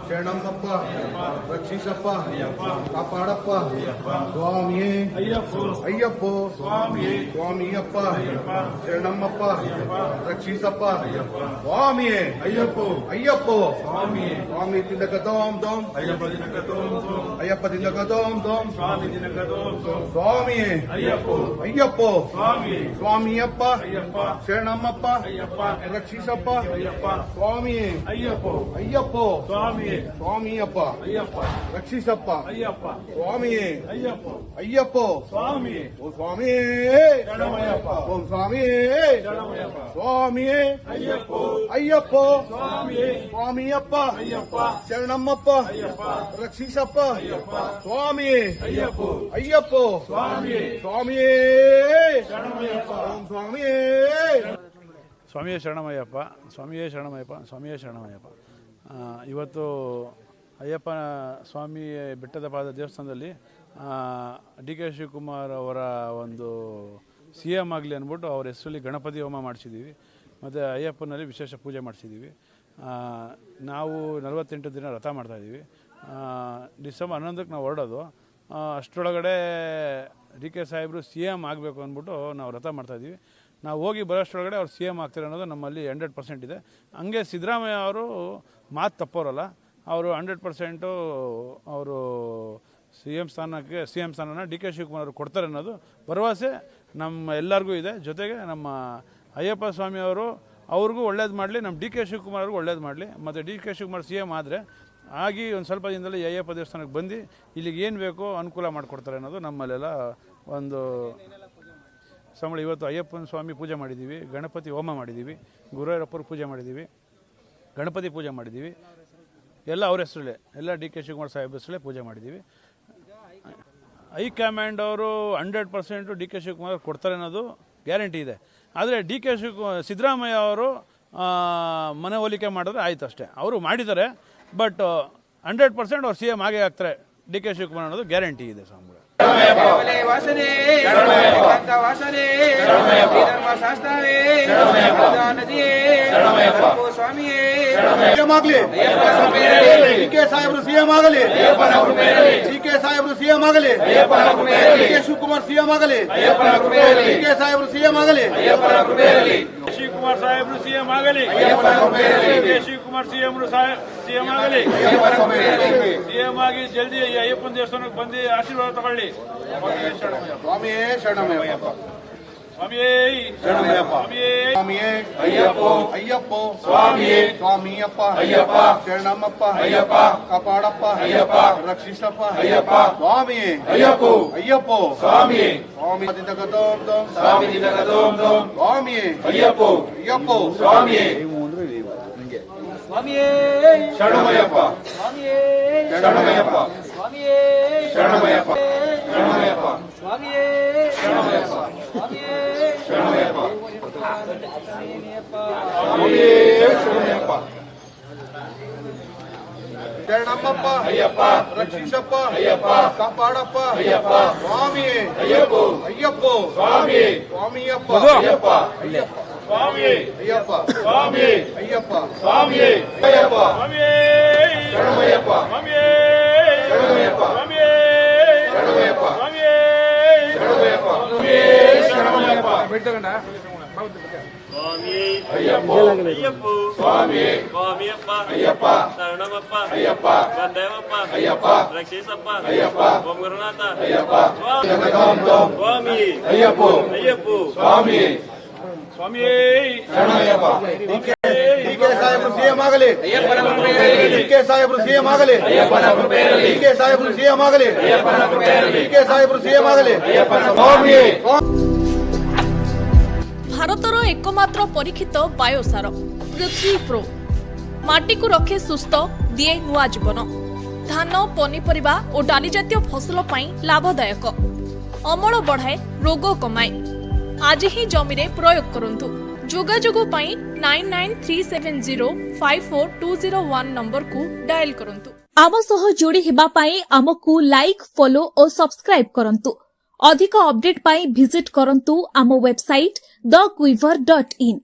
ಶರಣಮ್ಮಪ್ಪ ರಕ್ಷಿಸಪ್ಪ ಕಾಪಾಡಪ್ಪ ಸ್ವಾಮಿಯೇ ಅಯ್ಯಪ್ಪೋ ಸ್ವಾಮಿಯಪ್ಪ ಶರಣಮ್ಮಪ್ಪ ರಕ್ಷಿಸಪ್ಪ ಸ್ವಾಮಿಯೇ ಅಯ್ಯಪ್ಪೋ ಸ್ವಾಮಿ ತಿಂದಕ ದೋಂ ದೋಂ ಅಯ್ಯಪ್ಪ ತಿಂದಕ ದೋಂ ದೋಂ ಸ್ವಾಮಿಯೇ ಅಯ್ಯಪ್ಪೋ ಸ್ವಾಮಿಯಪ್ಪ ಶರಣಮ್ಮಪ್ಪ ರಕ್ಷಿಸಪ್ಪ ಸ್ವಾಮಿಯೇ ಅಯ್ಯಪ್ಪೋ ಸ್ವಾಮಿಯಪ್ಪ ರಕ್ಷಿಸಪ್ಪ ಸ್ವಾಮಿಯೇ ಅಯ್ಯಪ್ಪೋ ಓ ಸ್ವಾಮಿಯೇ ಓಂ ಸ್ವಾಮಿಯೇ ಸ್ವಾಮಿಯೇ ಅಯ್ಯಪ್ಪೋ ಸ್ವಾಮಿಯಪ್ಪ ಶರಣಮ್ಮಪ್ಪ ರಕ್ಷಿಸಪ್ಪ ಸ್ವಾಮಿಯೇ ಅಯ್ಯಪ್ಪೋ ಸ್ವಾಮಿಯೇ ಓಂ ಸ್ವಾಮಿಯೇ ಸ್ವಾಮಿಯೇ ಶರಣಮಯ್ಯಪ್ಪ ಸ್ವಾಮಿಯೇ ಶರಣಮಯ್ಯಪ್ಪ ಸ್ವಾಮಿಯೇ ಶರಣಮಯ್ಯಪ್ಪ. ಇವತ್ತು ಅಯ್ಯಪ್ಪ ಸ್ವಾಮಿ ಬೆಟ್ಟದ ಪಾದ ದೇವಸ್ಥಾನದಲ್ಲಿ ಡಿ ಕೆ ಶಿವಕುಮಾರ್ ಅವರ ಒಂದು CM ಆಗಲಿ ಅಂದ್ಬಿಟ್ಟು ಅವ್ರ ಹೆಸರಲ್ಲಿ ಗಣಪತಿ ಹೋಮ ಮಾಡಿಸಿದ್ದೀವಿ ಮತ್ತು ಅಯ್ಯಪ್ಪನಲ್ಲಿ ವಿಶೇಷ ಪೂಜೆ ಮಾಡಿಸಿದ್ದೀವಿ. ನಾವು 48 ದಿನ ವ್ರತ ಮಾಡ್ತಾಯಿದ್ದೀವಿ. ಡಿಸೆಂಬರ್ 11ಕ್ಕೆ ನಾವು ಹೊರಡೋದು. ಅಷ್ಟರೊಳಗಡೆ ಡಿ ಕೆ ಸಾಹೇಬರು CM ಆಗಬೇಕು ಅಂದ್ಬಿಟ್ಟು ನಾವು ವ್ರತ ಮಾಡ್ತಾಯಿದ್ದೀವಿ. ನಾವು ಹೋಗಿ ಬರೋಷ್ಟರೊಳಗಡೆ ಅವ್ರು CM ಆಗ್ತಾರೆ ಅನ್ನೋದು ನಮ್ಮಲ್ಲಿ 100% ಇದೆ. ಹಂಗೆ ಸಿದ್ದರಾಮಯ್ಯ ಅವರು ಮಾತು ತಪ್ಪೋರಲ್ಲ, ಅವರು 100% ಅವರು CM ಸ್ಥಾನನ ಡಿ ಕೆ ಶಿವಕುಮಾರ್ ಅವರು ಕೊಡ್ತಾರೆ ಅನ್ನೋದು ಭರವಸೆ ನಮ್ಮ ಎಲ್ಲರಿಗೂ ಇದೆ. ಜೊತೆಗೆ ನಮ್ಮ ಅಯ್ಯಪ್ಪ ಸ್ವಾಮಿ ಅವರು ಅವ್ರಿಗೂ ಒಳ್ಳೇದು ಮಾಡಲಿ, ನಮ್ಮ ಡಿ ಕೆ ಶಿವಕುಮಾರ್ ಅವ್ರಿಗೂ ಒಳ್ಳೇದು ಮಾಡಲಿ. ಮತ್ತು ಡಿ ಕೆ ಶಿವಕುಮಾರ್ CM ಆದರೆ ಆಗಿ ಒಂದು ಸ್ವಲ್ಪ ದಿನದಲ್ಲಿ ಅಯ್ಯಪ್ಪ ದೇವಸ್ಥಾನಕ್ಕೆ ಬಂದು ಇಲ್ಲಿಗೆ ಏನು ಬೇಕೋ ಅನುಕೂಲ ಮಾಡಿಕೊಡ್ತಾರೆ ಅನ್ನೋದು ನಮ್ಮಲ್ಲೆಲ್ಲ ಒಂದು ಸಂಬಳ. ಇವತ್ತು ಅಯ್ಯಪ್ಪನ ಸ್ವಾಮಿ ಪೂಜೆ ಮಾಡಿದ್ದೀವಿ, ಗಣಪತಿ ಹೋಮ ಮಾಡಿದ್ದೀವಿ, ಗುರುವಾರಪ್ಪರ ಪೂಜೆ ಮಾಡಿದ್ದೀವಿ, ಗಣಪತಿ ಪೂಜೆ ಮಾಡಿದ್ದೀವಿ. ಎಲ್ಲ ಅವ್ರ ಹೆಸರಲ್ಲೇ, ಎಲ್ಲ ಡಿ ಕೆ ಶಿವಕುಮಾರ್ ಸಾಹೇಬ್ ಹೆಸರಲ್ಲೇ ಪೂಜೆ ಮಾಡಿದ್ದೀವಿ. ಹೈಕಮಾಂಡ್ ಅವರು 100% ಡಿ ಕೆ ಶಿವಕುಮಾರ್ ಕೊಡ್ತಾರೆ ಅನ್ನೋದು ಗ್ಯಾರಂಟಿ ಇದೆ. ಆದರೆ ಡಿ ಕೆ ಸಿದ್ದರಾಮಯ್ಯ ಅವರು ಮನವೊಲಿಕೆ ಮಾಡಿದ್ರೆ ಆಯ್ತು ಅಷ್ಟೇ. ಅವರು ಮಾಡಿದ್ದಾರೆ, ಬಟ್ 100% ಅವ್ರು CM ಆಗೇ ಆಗ್ತಾರೆ ಡಿ ಕೆ ಶಿವಕುಮಾರ್ ಅನ್ನೋದು ಗ್ಯಾರಂಟಿ ಇದೆ. ಸ್ವಾಮಿ ವಾಸನೆ ವಾಸನೆ ಶಾಸ್ತ್ರವೇ ನದಿಯೇ ಸ್ವಾಮಿಯೇ ಡಿ ಕೆ ಸಾಹೇಬ್ರು CM ಆಗಲಿ, ಡಿ ಕೆ ಸಾಹೇಬ್ರು CM ಆಗಲಿ, ಡಿ ಕೆ ಶಿವಕುಮಾರ್ CM ಆಗಲಿ, ಡಿ ಕೆ ಸಾಹೇಬ್ರು CM ಆಗಲಿ, ಶಿವಕುಮಾರ್ ಸಾಹೇಬ್ರು CM ಆಗಲಿ, ಡಿ ಕೆ ಶಿವಕುಮಾರ್ CM ಆಗಲಿ, CM ಆಗಿ ಜಲ್ದಿ ಅಯ್ಯಪ್ಪನ ದೇವಸ್ಥಾನಕ್ಕೆ ಬಂದು ಆಶೀರ್ವಾದ ತಗೊಳ್ಳಿ. ಸ್ವಾಮಿಯೇ ಶರಣಮಯ್ಯಪ್ಪ ಸ್ವಾಮಿಯೇ ಶರಣಮಯ್ಯಪ್ಪ ಸ್ವಾಮಿಯೇ ಅಯ್ಯಪ್ಪೋ ಸ್ವಾಮಿಯೇ ಸ್ವಾಮಿಯಪ್ಪ ಶರಣಮ್ಮಪ್ಪ ಕಾಪಾಡಪ್ಪ ರಕ್ಷಿಸಪ್ಪ ಸ್ವಾಮಿಯೇ ಅಯ್ಯಪ್ಪೋ ಸ್ವಾಮಿಯೇ ಸ್ವಾಮಿ ಸ್ವಾಮಿಯೇ ಅಯ್ಯಪ್ಪೋ ಸ್ವಾಮಿಯೇ ಸ್ವಾಮಿಯೇ ಶರಣಮಯ್ಯಪ್ಪ ಸ್ವಾಮಿಯೇ ಶರಣಮಯ್ಯಪ್ಪ ಸ್ವಾಮಿಯೇ ಶರಣಮಯ್ಯಪ್ಪ ಶರಣಮಯ್ಯಪ್ಪ ಸ್ವಾಮಿಯೇ ಶರಣಮಯ್ಯಪ್ಪ ಸ್ವಾಮಿಯೇ ಶರಣಮಯ್ಯಪ್ಪ ಸ್ವಾಮಿಯೇ ಶರಣಮಯ್ಯಪ್ಪ ಶರಣಮ್ಮಪ್ಪ ರಕ್ಷಿಸಪ್ಪ ಕಾಪಾಡಪ್ಪ ಸ್ವಾಮಿಯೇ ಅಯ್ಯಪ್ಪೋ ಸ್ವಾಮಿಯಪ್ಪ ಸ್ವಾಮಿಯೇ ಅಯ್ಯಪ್ಪ ಸ್ವಾಮಿಯೇ ಅಯ್ಯಪ್ಪ ಸ್ವಾಮಿಯೇ ಅಯ್ಯಪ್ಪ ಸ್ವಾಮಿಯೇ ಶರಣಮಯ್ಯಪ್ಪ ಸ್ವಾಮಿಯೇ ಶರಣಮಯ್ಯಪ್ಪ ಸ್ವಾಮಿಯೇ ಶರಣಮಯ್ಯಪ್ಪ ಸ್ವಾಮಿಯೇ ಶರಣಮಯ್ಯಪ್ಪ ಶರಣಮಯ್ಯಪ್ಪ ಸ್ವಾಮಿಯೇ ಅಯ್ಯಪ್ಪೋ ಅಯ್ಯಪ್ಪೋ ಸ್ವಾಮಿಯೇ ಸ್ವಾಮಿಯಪ್ಪ ಅಯ್ಯಪ್ಪ ಶರಣಮಪ್ಪ ಅಯ್ಯಪ್ಪ ಬಂದೇವಪ್ಪ ಅಯ್ಯಪ್ಪ ರಕ್ಷಿಸಪ್ಪ ಅಯ್ಯಪ್ಪ ಓಂ ಗುರುನಾಥ ಅಯ್ಯಪ್ಪ ಸ್ವಾಮಿ ಅಯ್ಯಪ್ಪೋ ಅಯ್ಯಪ್ಪೋ ಸ್ವಾಮಿಯೇ ಸ್ವಾಮಿಯೇ ಶರಣಮಯ್ಯಪ್ಪ ಡಿ ಕೆ ಸಾಹೇಬ್ರು CM ಆಗಲಿ, ಡಿ ಕೆ ಸಾಹೇಬ್ರು CM ಆಗಲಿ, ಡಿ ಕೆ ಸಾಹೇಬ್ರು CM ಆಗಲಿ, ಡಿ ಕೆ ಸಾಹೇಬ್ರು CM ಆಗಲಿ ಸ್ವಾಮಿಯೇ. ଭାରତର ଏକମାତ୍ର ପରୀକ୍ଷିତ ବାୟୋସାର ପୃଥ୍ୱୀ ପ୍ରୋ ମାଟିକୁ ରଖେ ସୁସ୍ଥ, ଦିଏ ନୂଆ ଜୀବନ। ଧାନ, ପନିପରିବା ଓ ଡାଲି ଜାତୀୟ ଫସଲ ପାଇଁ ଲାଭଦାୟକ, ଅମଳ ବଢ଼ାଏ, ରୋଗ କମାଏ। ଆଜି ହିଁ ଜମିରେ ପ୍ରୟୋଗ କରନ୍ତୁ। ଯୋଗାଯୋଗ ପାଇଁ 9937054201 ନମ୍ବରକୁ ଡାଏଲ କରନ୍ତୁ। ଆମ ସହ ଯୋଡ଼ି ହେବା ପାଇଁ ଆମକୁ ଲାଇକ୍, ଫଲୋ ଓ ସବସ୍କ୍ରାଇବ୍ କରନ୍ତୁ। ଅଧିକ ଅପଡେଟ୍ ପାଇଁ ଭିଜିଟ୍ କରନ୍ତୁ ଆମ ୱେବସାଇଟ୍ thequiver.in।